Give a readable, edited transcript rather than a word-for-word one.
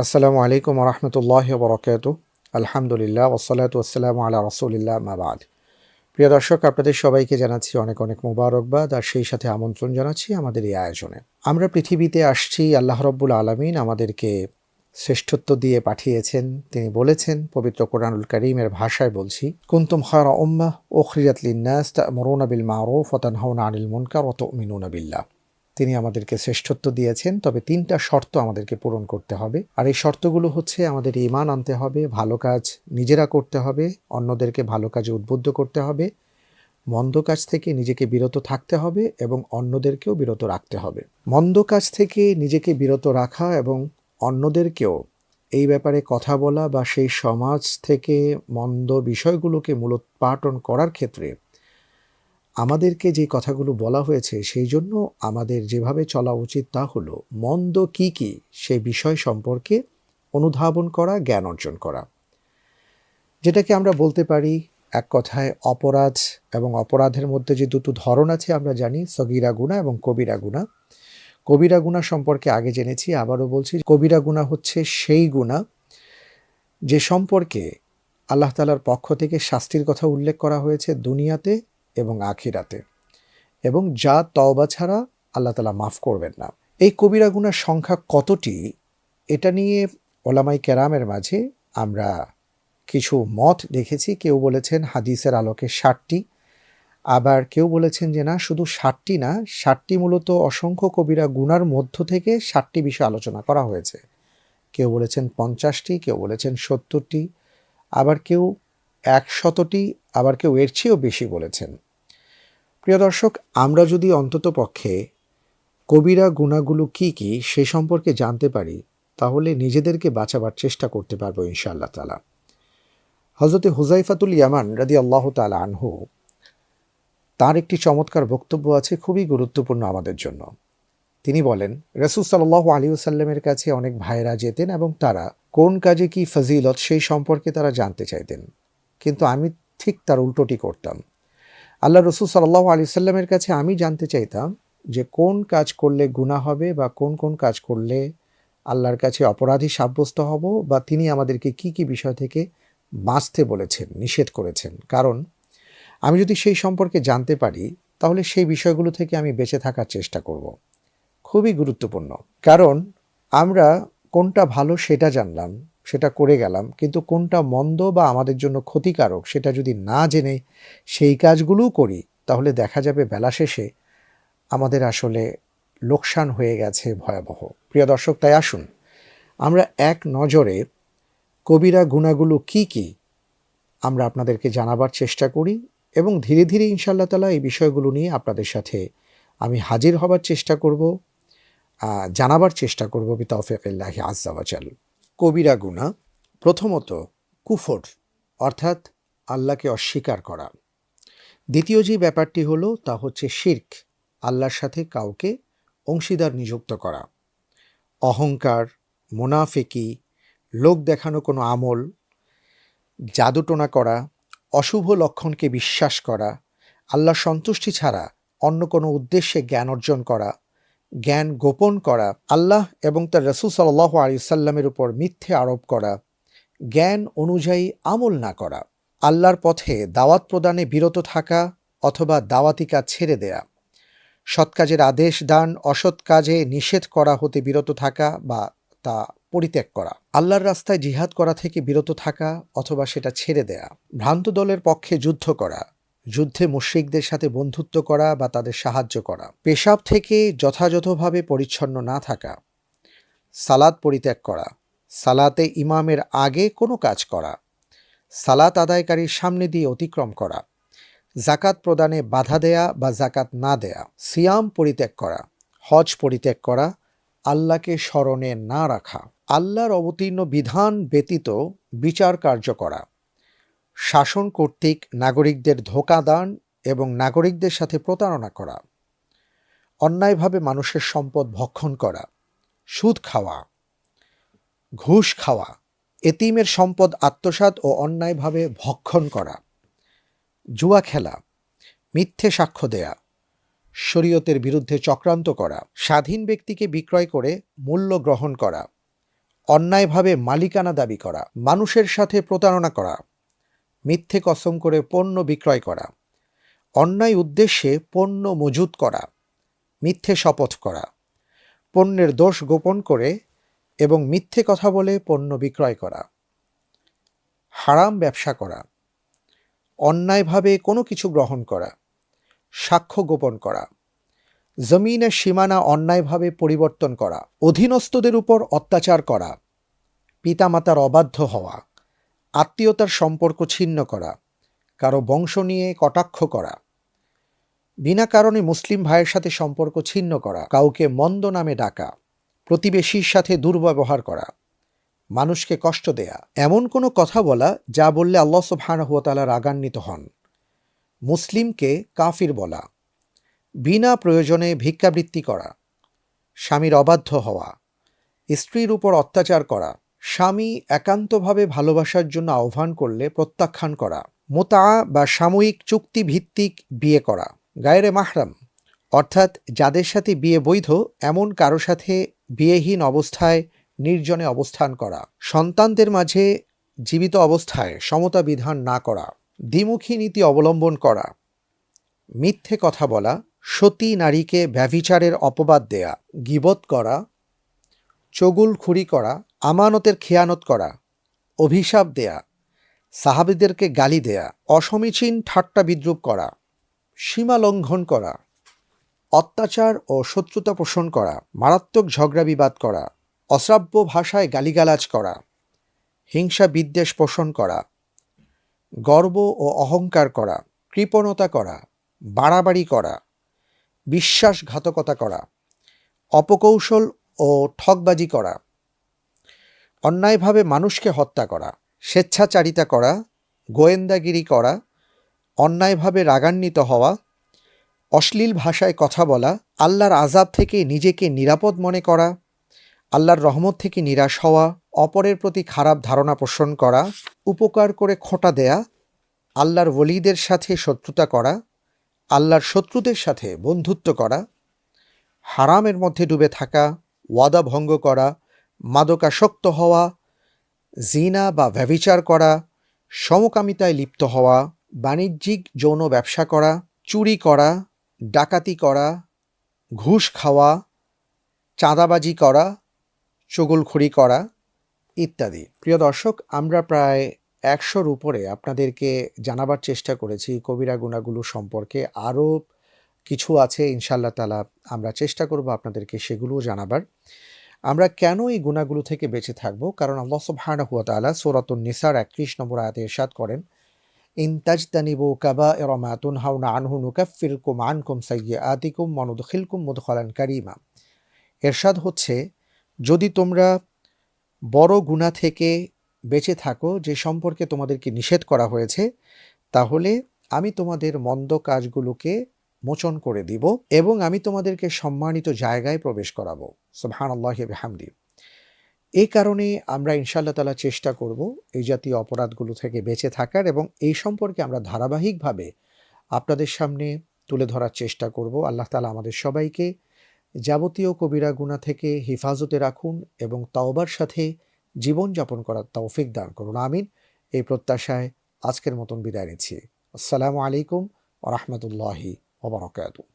আসসালামু আলাইকুম রহমতুল্লাহ বরকাত। আলহামদুলিল্লাহ ওসলাত ওসালাম আলা রসুলিল্লাহ মাবাদ। প্রিয় দর্শক, আপনাদের সবাইকে জানাচ্ছি অনেক অনেক মুবারকবাদ, আর সেই সাথে আমন্ত্রণ জানাচ্ছি আমাদের এই আয়োজনে। আমরা পৃথিবীতে আসছি, আল্লাহ রব্বুল আলমিন আমাদেরকে শ্রেষ্ঠত্ব দিয়ে পাঠিয়েছেন। তিনি বলেছেন পবিত্র কোরআনুল কারীমের ভাষায় বলছি, কুনতুম খায়রা উম্মাহ উখরিজাত লিন-নাস তা'মুরুনা বিল মা'রুফ ওয়া তানহাউনা আনিল মুনকার ওয়া তু'মিনুনা বিল্লাহ। তিনি আমাদেরকে শ্রেষ্ঠত্ব দিয়েছেন, তবে ৩টা শর্ত আমাদেরকে পূরণ করতে হবে। আর এই শর্তগুলো হচ্ছে, আমাদের ঈমান আনতে হবে, ভালো কাজ নিজেরা করতে হবে, অন্যদেরকে ভালো কাজে উদ্বুদ্ধ করতে হবে, মন্দ কাজ থেকে নিজেকে বিরত থাকতে হবে এবং অন্যদেরকেও বিরত রাখতে হবে। মন্দ কাজ থেকে নিজেকে বিরত রাখা এবং অন্যদেরকেও এই ব্যাপারে কথা বলা বা সেই সমাজ থেকে মন্দ বিষয়গুলোকে মূলোৎপাটন করার ক্ষেত্রে আমাদেরকে যে কথাগুলো বলা হয়েছে, সেই জন্য আমাদের যেভাবে চলা উচিত তা হলো মন্দ কি কি সেই বিষয় সম্পর্কে অনুধাবন করা, জ্ঞান অর্জন করা। যেটাকে আমরা বলতে পারি এক কথায় অপরাধ, এবং অপরাধের মধ্যে যে দুটো ধরন আছে আমরা জানি, সগীরা গুনাহ এবং কবিরা গুনাহ। কবিরা গুনাহ সম্পর্কে আগে জেনেছি, আবারও বলছি, কবিরা গুনাহ হচ্ছে সেই গুনাহ যে সম্পর্কে আল্লাহ তাআলার পক্ষ থেকে শাস্তির কথা উল্লেখ করা হয়েছে দুনিয়াতে এবং আখিরাতে, এবং যা তওবা ছাড়া আল্লাহ তাআলা মাফ করবেন না। এই কবিরা গুনার সংখ্যা কতটি, এটা নিয়ে ওলামায়ে কেরামের মাঝে আমরা কিছু মত দেখেছি। কেউ বলেছেন হাদিসের আলোকে ৬০টি, আবার কেউ বলেছেন যে না, শুধু ৬০টি না, ৬০টি মূলত অসংখ্য কবিরা গুনার মধ্য থেকে ৬০টি বিষয় আলোচনা করা হয়েছে। কেউ বলেছেন ৫০টি, কেউ বলেছেন ৭০টি, আবার কেউ ১০০টি, আবার কেউ এর চেয়েও বেশি বলেছেন। প্রিয় দর্শক, আমরা যদি অন্তত পক্ষে কবিরা গুনাহগুলো কি কি সে সম্পর্কে জানতে পারি, তাহলে নিজেদেরকে বাঁচাবার চেষ্টা করতে পারবো ইনশাআল্লাহ তাআলা। হযরতে হুযায়ফাতুল ইয়ামান রাদিয়াল্লাহু তাআলা আনহু, তার একটি চমৎকার বক্তব্য আছে, খুবই গুরুত্বপূর্ণ আমাদের জন্য। তিনি বলেন, রাসূল সাল্লাল্লাহু আলাইহি ওয়াসাল্লামের কাছে অনেক ভাইরা যেতেন এবং তারা কোন কাজে কি ফজিলত সেই সম্পর্কে তারা জানতে চাইতেন, কিন্তু আমি ঠিক তার উল্টোটি করতাম। আল্লাহ রসুল সাল্লাল্লাহু আলাইহি ওয়াসাল্লামের কাছে আমি জানতে চাইতাম যে কোন কাজ করলে গুনাহ হবে, বা কোন কোন কাজ করলে আল্লাহর কাছে অপরাধী সাব্যস্ত হব, বা তিনি আমাদেরকে কি কি বিষয় থেকে বাঁচতে বলেছেন, নিষেধ করেছেন। কারণ আমি যদি সেই সম্পর্কে জানতে পারি, তাহলে সেই বিষয়গুলো থেকে আমি বেঁচে থাকার চেষ্টা করব। খুবই গুরুত্বপূর্ণ। কারণ আমরা কোনটা ভালো সেটা জানলাম, সেটা করে গেলাম, কিন্তু কোনটা মন্দ বা আমাদের জন্য ক্ষতিকারক সেটা যদি না জেনে সেই কাজগুলোও করি, তাহলে দেখা যাবে বেলা শেষে আমাদের আসলে লোকসান হয়ে গেছে ভয়াবহ। প্রিয় দর্শক, তাই আসুন আমরা এক নজরে কবিরা গুনাহগুলো কি কি আমরা আপনাদেরকে জানাবার চেষ্টা করি, এবং ধীরে ধীরে ইনশাআল্লাহ তাআলা এই বিষয়গুলো নিয়ে আপনাদের সাথে আমি হাজির হবার চেষ্টা করব, জানাবার চেষ্টা করব বিতাওফিকিল্লাহি আযজা ওয়া জাল। কবিরা গুনাহ, প্রথমত কুফর, অর্থাৎ আল্লাহকে অস্বীকার করা। দ্বিতীয় যে ব্যাপারটি হলো তা হচ্ছে শিরক, আল্লাহর সাথে কাউকে অংশীদার নিযুক্ত করা। অহংকার, মুনাফিকি, লোক দেখানো কোনো আমল, জাদুটোনা করা, অশুভ লক্ষণকে বিশ্বাস করা, আল্লাহর সন্তুষ্টি ছাড়া অন্য কোনো উদ্দেশ্যে জ্ঞান অর্জন করা, জ্ঞান গোপন করা, আল্লাহ এবং তার রাসূল সাল্লাল্লাহু আলাইহি ওয়াসাল্লামের উপর মিথ্যে আরোপ করা, জ্ঞান অনুযায়ী আমল না করা, আল্লাহর পথে দাওয়াত প্রদানে বিরত থাকা অথবা দাওয়াতি কাজ ছেড়ে দেয়া, সৎ কাজের আদেশ দান, অসৎ কাজে নিষেধ করা হতে বিরত থাকা বা তা পরিত্যাগ করা, আল্লাহর রাস্তায় জিহাদ করা থেকে বিরত থাকা অথবা সেটা ছেড়ে দেয়া, ভ্রান্ত দলের পক্ষে যুদ্ধ করা, যুদ্ধে মুশরিকদের সাথে বন্ধুত্ব করা বা তাদের সাহায্য করা, পেশাব থেকে যথাযথভাবে পরিচ্ছন্ন না থাকা, সালাত পরিত্যাগ করা, সালাতে ইমামের আগে কোনো কাজ করা, সালাত আদায়কারীর সামনে দিয়ে অতিক্রম করা, জাকাত প্রদানে বাধা দেয়া বা জাকাত না দেয়া, সিয়াম পরিত্যাগ করা, হজ পরিত্যাগ করা, আল্লাহকে স্মরণে না রাখা, আল্লাহর অবতীর্ণ বিধান ব্যতীত বিচার কার্য করা, শাসন কর্তৃক নাগরিকদের ধোঁকা দান এবং নাগরিকদের সাথে প্রতারণা করা, অন্যায়ভাবে মানুষের সম্পদ ভক্ষণ করা, সুদ খাওয়া, ঘুষ খাওয়া, এতিমের সম্পদ আত্মসাৎ ও অন্যায়ভাবে ভক্ষণ করা, জুয়া খেলা, মিথ্যে সাক্ষ্য দেয়া, শরীয়তের বিরুদ্ধে চক্রান্ত করা, স্বাধীন ব্যক্তিকে বিক্রয় করে মূল্য গ্রহণ করা, অন্যায়ভাবে মালিকানা দাবি করা, মানুষের সাথে প্রতারণা করা, মিথ্যে কসম করে পণ্য বিক্রয় করা, অন্যায় উদ্দেশ্যে পণ্য মজুত করা, মিথ্যে শপথ করা, পণ্যের দোষ গোপন করে এবং মিথ্যে কথা বলে পণ্য বিক্রয় করা, হারাম ব্যবসা করা, অন্যায়ভাবে কোনো কিছু গ্রহণ করা, সাক্ষ্য গোপন করা, জমিনের সীমানা অন্যায়ভাবে পরিবর্তন করা, অধীনস্থদের উপর অত্যাচার করা, পিতামাতার অবাধ্য হওয়া, আত্মীয়তার সম্পর্ক ছিন্ন করা, কারো বংশ নিয়ে কটাক্ষ করা, বিনা কারণে মুসলিম ভাইয়ের সাথে সম্পর্ক ছিন্ন করা, কাউকে মন্দ নামে ডাকা, প্রতিবেশীর সাথে দুর্ব্যবহার করা, মানুষকে কষ্ট দেয়া, এমন কোনো কথা বলা যা বললে আল্লাহ সুবহানাহু ওয়া তাআলা রাগান্বিত হন, মুসলিমকে কাফির বলা, বিনা প্রয়োজনে ভিক্ষাবৃত্তি করা, স্বামীর অবাধ্য হওয়া, স্ত্রীর উপর অত্যাচার করা, স্বামী একান্তভাবে ভালোবাসার জন্য আহ্বান করলে প্রত্যাখ্যান করা, মোতা বা সাময়িক চুক্তিভিত্তিক বিয়ে করা, গায়রে মাহরাম অর্থাৎ যাদের সাথে বিয়ে বৈধ এমন কারো সাথে বিয়েহীন অবস্থায় নির্জনে অবস্থান করা, সন্তানদের মাঝে জীবিত অবস্থায় সমতা বিধান না করা, দ্বিমুখী নীতি অবলম্বন করা, মিথ্যে কথা বলা, সতী নারীকে ব্যভিচারের অপবাদ দেয়া, গীবত করা, চগুলখুরি করা, আমানতের খেয়ানত করা, অভিশাপ দেয়া, সাহাবীদেরকে গালি দেয়া, অসমীচীন ঠাট্টা বিদ্রূপ করা, সীমা লঙ্ঘন করা, অত্যাচার ও শত্রুতা পোষণ করা, মারাত্মক ঝগড়া বিবাদ করা, অশ্রাব্য ভাষায় গালিগালাজ করা, হিংসা বিদ্বেষ পোষণ করা, গর্ব ও অহংকার করা, কৃপণতা করা, বাড়াবাড়ি করা, বিশ্বাসঘাতকতা করা, অপকৌশল ও ঠকবাজি করা, অন্যায়ভাবে মানুষকে হত্যা করা, স্বেচ্ছাচারিতা করা, গোয়েন্দাগিরি করা, অন্যায়ভাবে রাগান্বিত হওয়া, অশ্লীল ভাষায় কথা বলা, আল্লাহর আযাব থেকে নিজেকে নিরাপদ মনে করা, আল্লাহর রহমত থেকে নিরাশ হওয়া, অপরের প্রতি খারাপ ধারণা পোষণ করা, উপকার করে খোঁটা দেয়া, আল্লাহর ওলিদের সাথে শত্রুতা করা, আল্লাহর শত্রুদের সাথে বন্ধুত্ব করা, হারামের মধ্যে ডুবে থাকা, ওয়াদা ভঙ্গ করা, মাদকাসক্ত হওয়া, জিনা বা ব্যভিচার করা, সমকামিতায় লিপ্ত হওয়া, বাণিজ্যিক যৌন ব্যবসা করা, চুরি করা, ডাকাতি করা, ঘুষ খাওয়া, চাঁদাবাজি করা, চুগলখড়ি করা ইত্যাদি। প্রিয় দর্শক, আমরা প্রায় ১০০-র উপরে আপনাদেরকে জানাবার চেষ্টা করেছি কবিরা গুনাহগুলো সম্পর্কে। আরও কিছু আছে ইনশাআল্লাহ তাআলা, আমরা চেষ্টা করব আপনাদেরকে সেগুলোও জানাবার। আমরা কেন এই গুনাহগুলো থেকে বেঁচে থাকব? কারণ আল্লাহ সুবহানাহু ওয়া তাআলা সূরাতুন নিসার ৩১ নম্বর আয়াতে ইরশাদ করেন, ইন তাজতানিবু কাবাইরা মা তুনহাউনা আনহু নুকাফফিরকুম আনকুম সাইয়্যাতিকুম ওয়া নুদখিলকুম মুদখালান কারীমা। ইরশাদ হচ্ছে, যদি তোমরা বড় গুনাহ থেকে বেঁচে থাকো যে সম্পর্কে তোমাদেরকে নিষেধ করা হয়েছে, তাহলে আমি তোমাদের মন্দ কাজগুলোকে মোচন করে দিব এবং আমি তোমাদেরকে সম্মানিত জায়গায় প্রবেশ করাবো। সুবহানাল্লাহি ওয়া বিহামদি। এই কারণে আমরা ইনশাআল্লাহ তাআলা চেষ্টা করব এই জাতীয় অপরাধগুলো থেকে বেঁচে থাকার, এবং এই সম্পর্কে আমরা ধারাবাহিকভাবে আপনাদের সামনে তুলে ধরার চেষ্টা করব। আল্লাহ তাআলা আমাদের সবাইকে যাবতীয় কবিরা গুনাহ থেকে হেফাজতে রাখুন এবং তাওবার সাথে জীবনযাপন করার তৌফিক দান করুন। আমিন। এই প্রত্যাশায় আজকের মতন বিদায় নিচ্ছি। আসসালামু আলাইকুম ওয়া রাহমাতুল্লাহি ওয়া বারাকাতুহু।